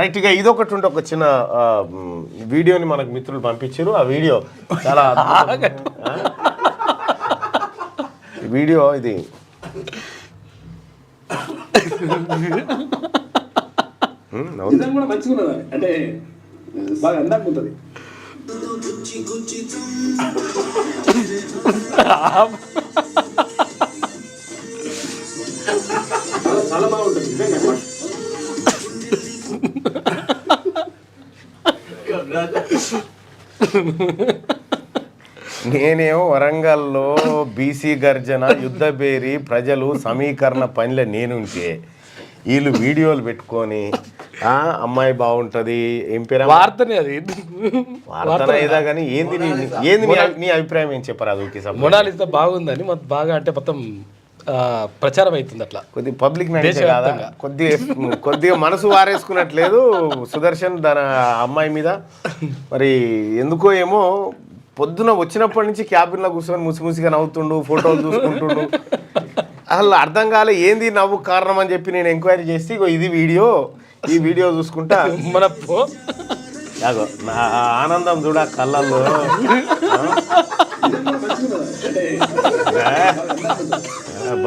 రైట్గా ఇదొకటి ఉంటే ఒక చిన్న వీడియోని మనకు మిత్రులు పంపించారు. ఆ వీడియో చాలా వీడియో ఇది అంటే బాగా అందంగా ఉంటుంది. చాలా బాగుంటుంది. నేనేమో వరంగల్లో బీసీ గర్జన యుద్ధ బేరి ప్రజలు సమీకరణ పనిలో నేనుంటే వీళ్ళు వీడియోలు పెట్టుకొని అమ్మాయి బాగుంటది ఏం పేరు వార్తనే అది వార్తన ఏదా కానీ ఏంది నీ అభిప్రాయం ఏం చెప్పారు? అది మొనాలిసా బాగుందని బాగా అంటే మొత్తం ప్రచారం అవుతుంది. అట్లా కొద్దిగా పబ్లిక్ కాదా కొద్దిగా మనసు వారేసుకున్నట్లేదు సుదర్శన్ తన అమ్మాయి మీద. మరి ఎందుకో ఏమో పొద్దున వచ్చినప్పటి నుంచి క్యాబిన్లో కూర్చొని ముసిముసిగా నవ్వుతుండు, ఫోటోలు చూసుకుంటుండు. అసలు అర్థం కాలే ఏంది నవ్వు కారణం అని చెప్పి నేను ఎంక్వైరీ చేసి ఇది వీడియో, ఈ వీడియో చూసుకుంటా మన నా ఆనందం చూడ కళ్ళల్లో.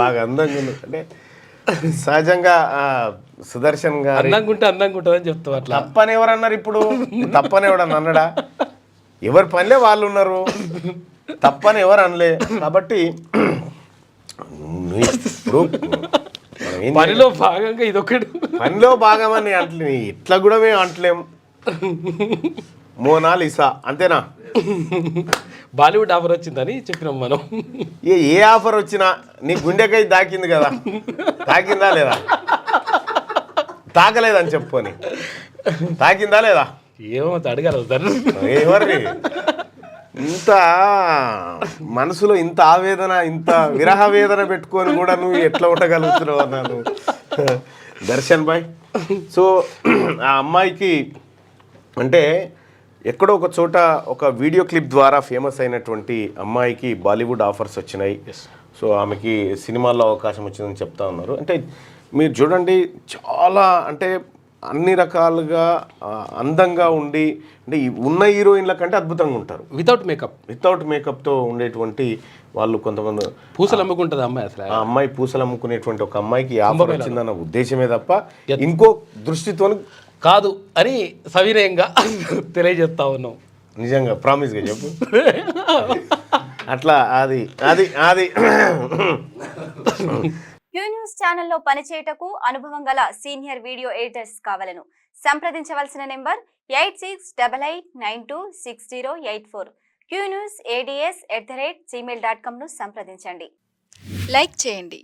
బాగా అందంగా ఉంది. అంటే సహజంగా సుదర్శన్ గారు అందంగా ఉంటుందని చెప్తావు. అట్లా తప్పని ఎవరన్నారు? ఇప్పుడు తప్పని ఎవడన్నా అన్నాడా? ఎవరి పనిలే వాళ్ళు ఉన్నారు, తప్పని ఎవరు అనలే. కాబట్టి ఇప్పుడు పనిలో భాగంగా ఇదొకటి పనిలో భాగమని అంటలే, ఇట్లా కూడా మేము అంటలేం. మోనాలిసా అంతేనా? బాలీవుడ్ ఆఫర్ వచ్చిందని చెప్పినాం మనం. ఏ ఆఫర్ వచ్చినా నీ గుండెకై తాకింది కదా, తాకిందా లేదా? తాకలేదని చెప్పుకొని తాకిందా లేదా? ఏమో అడగాలి ఎవరిని ఇంత మనసులో ఇంత ఆవేదన, ఇంత విరహ వేదన పెట్టుకొని కూడా నువ్వు ఎట్లా ఉండగలుగుతున్నావు అన్నాను దర్శన్ భాయ్. సో ఆ అమ్మాయికి అంటే ఎక్కడో ఒక చోట ఒక వీడియో క్లిప్ ద్వారా ఫేమస్ అయినటువంటి అమ్మాయికి బాలీవుడ్ ఆఫర్స్ వచ్చినాయి. సో ఆమెకి సినిమాల్లో అవకాశం వచ్చిందని చెప్తా ఉన్నారు. అంటే మీరు చూడండి, చాలా అంటే అన్ని రకాలుగా అందంగా ఉండి, అంటే ఉన్న హీరోయిన్ల కంటే అద్భుతంగా ఉంటారు. వితౌట్ మేకప్తో ఉండేటువంటి వాళ్ళు కొంతమంది. పూసలు అమ్ముకుంటుంది అమ్మాయి. అసలు ఆ అమ్మాయి పూసలు అమ్ముకునేటువంటి ఒక అమ్మాయికి ఆఫర్ వచ్చిందన్న ఉద్దేశమే తప్ప ఇంకో దృష్టితో కాదు అని సవినయంగా తెలియజేస్తా ఉన్నాం. నిజంగా ప్రామిస్గా చెప్పు. అట్లా అది అది అది క్యూ న్యూస్ ఛానల్లో పనిచేయటకు అనుభవం గల సీనియర్ వీడియో ఎడిటర్స్ కావాలను సంప్రదించవలసిన నెంబర్ 8688926084. qnewsads@gmail.com ను సంప్రదించండి. లైక్ చేయండి.